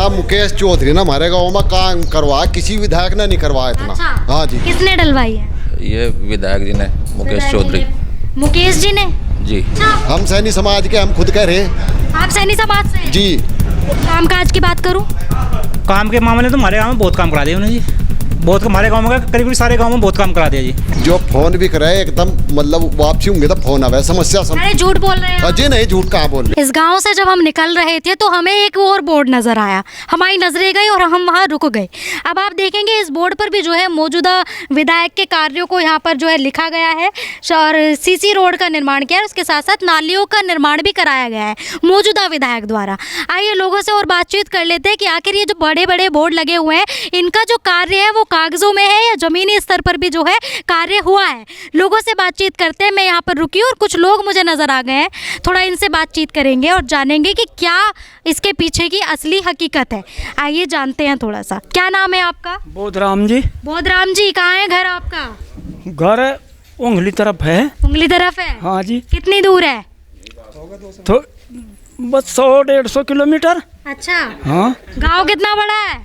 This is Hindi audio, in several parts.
ना मुकेश चौधरी ना हमारे गांव में काम करवा, किसी विधायक ने नहीं करवाया इतना। अच्छा। हाँ जी। किसने डलवाई है? ये विधायक जी ने, मुकेश चौधरी मुकेश जी ने। जी। अच्छा, हम सैनी समाज के, हम खुद कह रहे हैं। आप सैनी समाज से हैं? जी। कामकाज की बात करूं, काम के मामले तो हमारे गांव में बहुत काम करा दिया उन्होंने जी। बहुत हमारे गांव में करीब सारे गांव में बहुत काम करा दिया जी। जो फोन भी कराए एकदम मतलब वापसी होंगे तो फोन आवे, समस्या अरे झूठ बोल रहे हैं आप। अजय नहीं, झूठ कहाँ बोल रहे। इस गांव से जब हम निकल रहे थे तो हमें एक और बोर्ड नजर आया, हमारी नजरें गई और हम वहां रुक गए। अब आप देखेंगे इस बोर्ड पर भी जो है मौजूदा विधायक के कार्यों को यहाँ पर जो है लिखा गया है और सीसी रोड का निर्माण किया है, उसके साथ साथ नालियों का निर्माण भी कराया गया है मौजूदा विधायक द्वारा। आइए लोगों से और बातचीत कर लेते हैं कि आखिर ये जो बड़े बड़े बोर्ड लगे हुए हैं इनका जो कार्य है वो कागजों में है या जमीनी स्तर पर भी जो है कार्य हुआ है। लोगों से बातचीत करते हैं। मैं यहाँ पर रुकी और कुछ लोग मुझे नजर आ गए हैं, थोड़ा इनसे बातचीत करेंगे और जानेंगे कि क्या इसके पीछे की असली हकीकत है। आइए जानते हैं थोड़ा सा। क्या नाम है आपका? बोधराम जी। बोधराम जी, कहाँ है घर आपका? घर उंगली तरफ है। उंगली तरफ है? हाँ जी। कितनी दूर है? तो बस 100-150 किलोमीटर। अच्छा। हाँ। गांव कितना बड़ा है?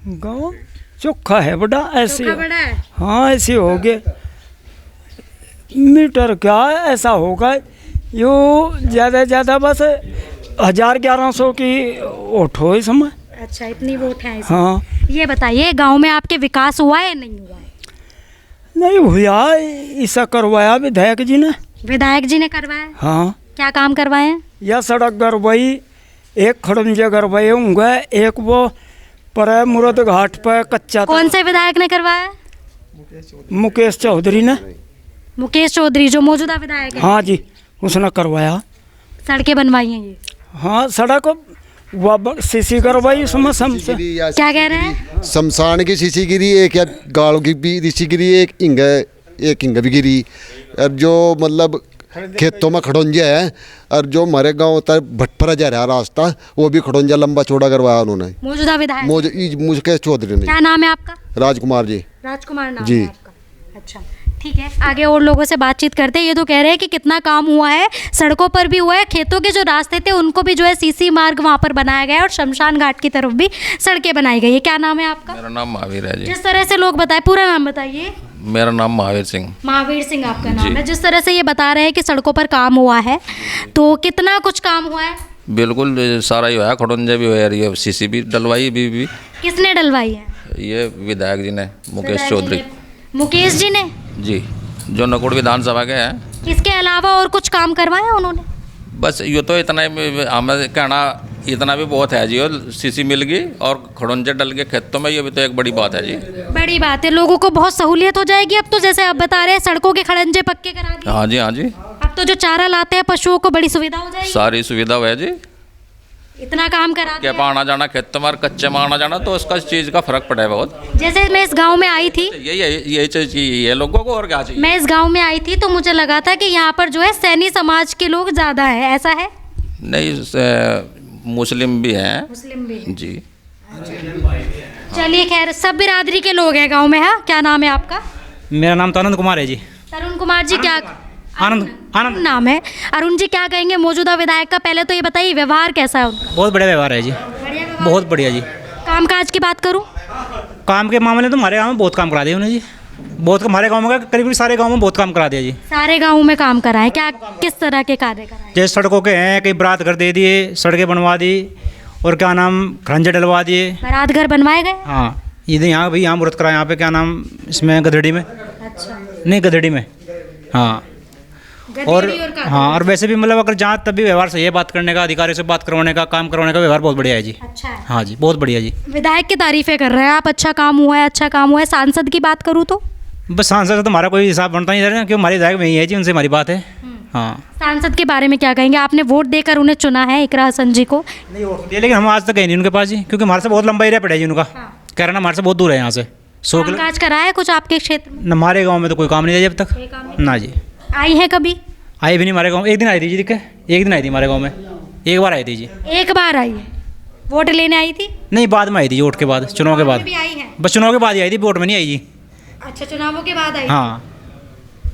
गाँव चोखा है बड़ा, ऐसे चोखा बड़ा है? हाँ ऐसे हो गए मीटर क्या ऐसा होगा यो ज़्यादा से ज़्यादा बस 1000-1100 की वोट हो इस समय। अच्छा, इतनी वोट है इसमें। हाँ। ये बताइए गांव में आपके विकास हुआ है नहीं हुआ है? नहीं हुआ, ऐसा करवाया विधायक जी ने। विधायक जी ने करवाया? हाँ। क्या काम करवाए हैं? या सड़क करवाई, एक खड़ंजे करवाए होंगे, एक वो पर मुरद घाट पर कच्चा था। कौन से विधायक ने करवाया? मुकेश चौधरी ने। मुकेश चौधरी जो मौजूदा विधायक है? हाँ जी, उसने करवाया। सड़कें बनवाई हैं ये? हाँ, सड़क सीसी करवाई उसमें समसे। क्या कह रहे हैं? शमशान की शीशी गिरी, एक या गाड़ों की भी शीशी गिरी, एक इंग भी गिरी। और जो मतलब खेतों में खड़ोंजा है और जो हमारे गांव तक भटपरा जा रहा रास्ता वो भी खड़ोंजा लंबा चौड़ा करवाया उन्होंने, मौजूदा विधायक। मुकेश चौधरी ने। क्या नाम है आपका? राजकुमार जी। राजकुमार नाम जी। है आपका? अच्छा, ठीक है। आगे और लोगों से बातचीत करते हैं। ये तो कह रहे हैं कि कितना काम हुआ है, सड़कों पर भी हुआ है, खेतों के जो रास्ते थे उनको भी जो है सीसी मार्ग वहाँ पर बनाया गया है और शमशान घाट की तरफ भी सड़कें बनाई गई है। क्या नाम है आपका? मेरा नाम महावीर है जी। जिस तरह से लोग बताए, पूरा नाम बताइए। मेरा नाम महावीर सिंह। महावीर सिंह आपका नाम है। जिस तरह से ये बता रहे हैं कि सड़कों पर काम हुआ है, तो कितना कुछ काम हुआ है? बिल्कुल सारा ही हुआ है, खड़ोंजा भी हुआ है, ये सीसी भी डलवाई भी। किसने डलवाई है? ये विधायक जी ने, मुकेश चौधरी। मुकेश जी ने? जी, जो नकोड़ विधानसभा के हैं। इसके अलावा और कुछ काम करवाया उन्होंने? बस ये तो इतना ही हमें कहना, इतना भी बहुत है जी। और सीसी मिल गई और खड़ोंजे डल के खेतों में, ये भी तो एक बड़ी बात है जी। बड़ी बात है, लोगों को बहुत सहूलियत हो जाएगी अब तो। जैसे आप बता रहे हैं सड़कों के खड़ंजे पक्के करा दिए। हाँ जी, हाँ जी। अब तो जो चारा लाते हैं पशुओं को बड़ी सुविधा हो जाएगी। सारी सुविधा है जी। इतना काम करा क्या दिया। आना जाना खेतों में, कच्चे में आना जाना, तो उसका चीज़ का फर्क पड़ा है बहुत। जैसे मैं इस गांव में आई थी, यही चीज़ चाहिए लोगों को, और क्या चाहिए। मैं इस गांव में आई थी तो मुझे लगा था कि यहाँ पर जो है सैनी समाज के लोग ज़्यादा है, ऐसा है? नहीं, मुस्लिम भी हैं। मुस्लिम भी? जी। चलिए खैर, सब बिरादरी के लोग हैं गांव में। हाँ, क्या नाम है आपका? मेरा नाम तो आनंद कुमार है जी। तरुण कुमार जी। क्या आनंद नाम है? अरुण जी, क्या कहेंगे मौजूदा विधायक का? पहले तो ये बताइए व्यवहार कैसा है उनका? बहुत बढ़िया व्यवहार है जी, बढ़िया व्यवहार। बहुत बढ़िया जी। कामकाज की बात करूं, काम के मामले तो हमारे गांव में बहुत काम करा दिया उन्होंने जी। बहुत हमारे गांव में करीब सारे गांव में बहुत काम करा दिया जी। सारे गाँव में काम कराए? क्या किस तरह के कार्य कराए? जैसे सड़कों के हैं, कई बरात घर दे दिए, सड़कें बनवा दी, और क्या नाम खरंजे डलवा दिए। बारात घर बनवाए गए? हाँ, इधर यहाँ भी यहाँ मुहूर्त करा, यहाँ पे क्या नाम इसमें गधड़ी में। अच्छा। नहीं, गधड़ी में। हाँ। और हाँ, और वैसे भी मतलब अगर जहाँ तब भी व्यवहार सही है, बात करने का, अधिकारियों से बात करवाने का, काम करवाने का व्यवहार बहुत बढ़िया है जी। अच्छा है। हाँ जी, बहुत बढ़िया जी। विधायक की तारीफें कर रहे हैं आप, अच्छा काम हुआ है, अच्छा काम हुआ है। सांसद की बात करूँ तो? बस सांसद तो हमारा कोई हिसाब बनता नहीं है, क्योंकि हमारे विधायक वही है जी, उनसे हमारी बात है। हाँ। सांसद के बारे में क्या कहेंगे? आपने वोट देकर उन्हें चुना है, इकरा हसन जी को। नहीं वोट दिया, लेकिन हम आज तक गए नहीं उनके पास जी, क्योंकि हमारे से बहुत लंबा एरिया पड़ा है जी उनका। कहना हमारे से बहुत दूर है यहाँ से 100 किलो। काज कराया है कुछ आपके क्षेत्र में? हमारे गाँव में तो कोई काम नहीं है जब तक। ना जी। आई है कभी? आई भी नहीं हमारे गाँव। एक दिन आई थी जी, दिक्कत एक दिन आई थी हमारे गाँव में, एक बार आई थी जी। एक बार आई है? वोट लेने आई थी? नहीं, बाद में आई थी, वोट के बाद, चुनाव के बाद। भी आई है? बस चुनाव के बाद ही आई थी, वोट में नहीं आई जी। अच्छा, चुनावों के बाद आई? हाँ।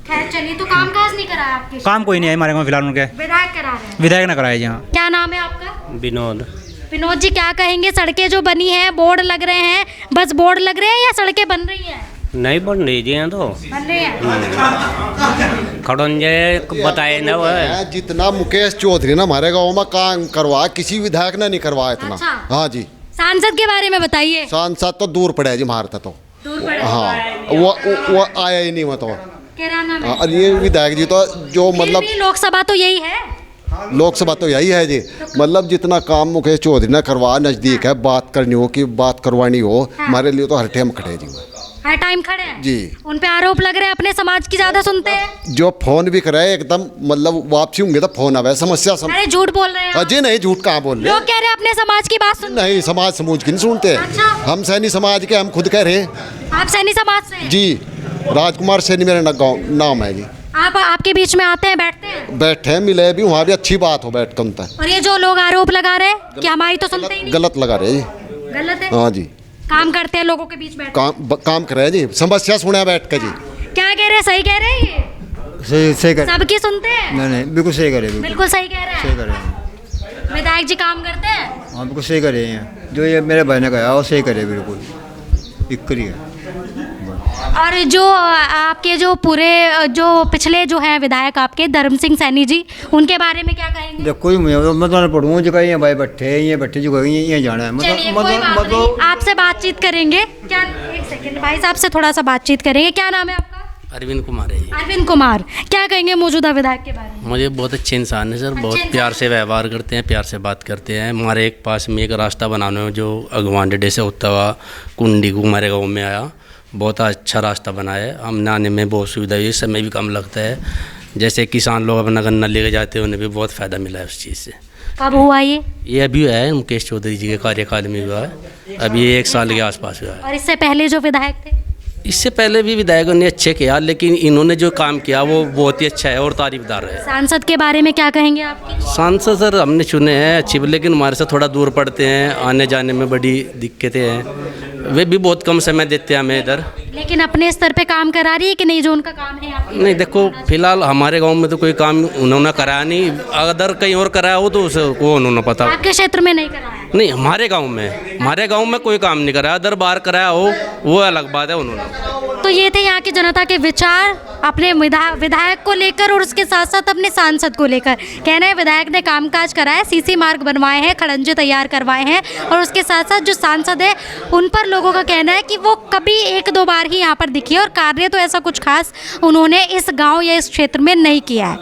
खैर चलिए, तो काम काज नहीं कराया आपके? काम कोई नहीं है हमारे गाँव फिलहाल उनके। विधायक करा रहे हैं? विधायक ने कराया जी। हाँ। क्या नाम है आपका? विनोद। विनोद जी क्या कहेंगे, सड़कें जो बनी हैं, बोर्ड लग रहे हैं, बस बोर्ड लग रहे हैं या सड़कें बन रही हैं? नहीं बन रही जी, यहाँ तो बन रही हैं। खड़ंजे बताए ना वो जितना मुकेश चौधरी ने हमारे गांव में काम करवा, किसी विधायक ने नहीं करवाया इतना। अच्छा। हाँ जी। सांसद के बारे में बताइए। सांसद तो दूर पड़े जी मारता तो। दूर पड़े। हाँ, वो आया ही नहीं वो तो। क्या नाम है? और ये विधायक जी तो जो फिर मतलब भी लोकसभा तो यही है। लोकसभा तो यही है जी, मतलब जितना काम मुकेश चौधरी ने करवा, नज़दीक है, बात करनी हो कि बात करवानी हो, हमारे लिए तो हर टाइम खड़े जी। हर टाइम खड़े हैं जी। उन पे आरोप लग रहे हैं अपने समाज की ज्यादा सुनते हैं। जो फोन भी कराए एकदम मतलब वापसी होंगे तो फोन आवे, समस्या अरे झूठ बोल रहे हैं आप। अजय नहीं, झूठ कहाँ बोल रहे लोग कह रहे हैं अपने समाज की बात सुन। नहीं, समाज समूज की नहीं सुनते। अच्छा। हम सैनी समाज के, हम खुद कह रहे हैं आप सैनी समाज से हैं? जी। राजकुमार सैनी मेरा नाम है जी। आप आपके बीच में आते हैं, बैठते हैं? बैठे मिले भी, वहाँ भी अच्छी बात हो बैठ कर। और ये जो लोग आरोप लगा रहे हैं कि हमारी तो सुनते ही नहीं। गलत लगा रहे जी। गलत है। हाँ जी। काम करते हैं लोगों के बीच बैठ। काम कर रहे हैं जी, समस्या सुने बैठ कर जी। क्या कह रहे हैं, सही कह रहे हैं ये? सही कर सबकी सुनते हैं? नहीं बिल्कुल सही करे, बिल्कुल सही कह रहे सही हैं। करे। विधायक जी काम करते हैं? हाँ बिल्कुल सही करे हैं, जो ये मेरे भाई ने कहा वो सही करे बिल्कुल, इक्करी है। और जो आपके जो पूरे जो पिछले जो हैं विधायक आपके धर्म सिंह सैनी जी, उनके बारे में क्या कहेंगे? देखो ही मैं तो पढ़ूँ जो कहीं भाई बैठे जो कहीं ये जाना है चलिए कोई बात नहीं, आपसे बातचीत करेंगे। क्या, एक सेकंड भाई साहब से थोड़ा सा बातचीत करेंगे। क्या नाम है आपका? अरविंद कुमार है जी। अरविंद कुमार, क्या कहेंगे मौजूदा विधायक के बारे में? मुझे बहुत अच्छे इंसान है सर, बहुत प्यार से व्यवहार करते हैं, प्यार से बात करते हैं। हमारे एक पास में एक रास्ता बनाने में जो अगवान डे से होता हुआ कुंडी को हमारे गाँव में आया, बहुत अच्छा रास्ता बना है। हमने आने में बहुत सुविधा हुई, समय भी कम लगता है। जैसे किसान लोग अपना गन्ना लेके जाते हैं, उन्हें भी बहुत फ़ायदा मिला है उस चीज़ से। कब हुआ ये अभी है मुकेश चौधरी जी के कार्यकाल में हुआ है, अभी 1 साल के आसपास हुआ है। और इससे पहले जो विधायक थे? इससे पहले भी विधायकों ने अच्छे किया, लेकिन इन्होंने जो काम किया वो बहुत ही अच्छा है और तारीफदार है। सांसद के बारे में क्या कहेंगे आपके? सांसद सर हमने चुने हैं अच्छी, लेकिन हमारे से थोड़ा दूर पड़ते हैं, आने जाने में बड़ी दिक्कतें हैं। वे भी बहुत कम समय देते हैं हमें इधर। लेकिन अपने स्तर पे काम करा रही है कि नहीं, जो उनका काम है आपके? नहीं देखो, फिलहाल हमारे गांव में तो कोई काम उन्होंने कराया नहीं, अगर कहीं और कराया हो तो वो उन्होंने पता। आपके क्षेत्र में नहीं कराया? नहीं, हमारे गांव में कोई काम नहीं कराया, अदर बाहर कराया हो वो अलग बात है उन्होंने। तो ये थे यहाँ की जनता के विचार अपने विधायक को लेकर और उसके साथ साथ अपने सांसद को लेकर। कहना है विधायक ने कामकाज कराया, सीसी मार्ग बनवाए हैं, खड़ंजे तैयार करवाए हैं, और उसके साथ साथ जो सांसद है उन पर लोगों का कहना है कि वो कभी 1-2 बार ही यहाँ पर दिखी है और कार्य तो ऐसा कुछ खास उन्होंने इस गांव या इस क्षेत्र में नहीं किया है।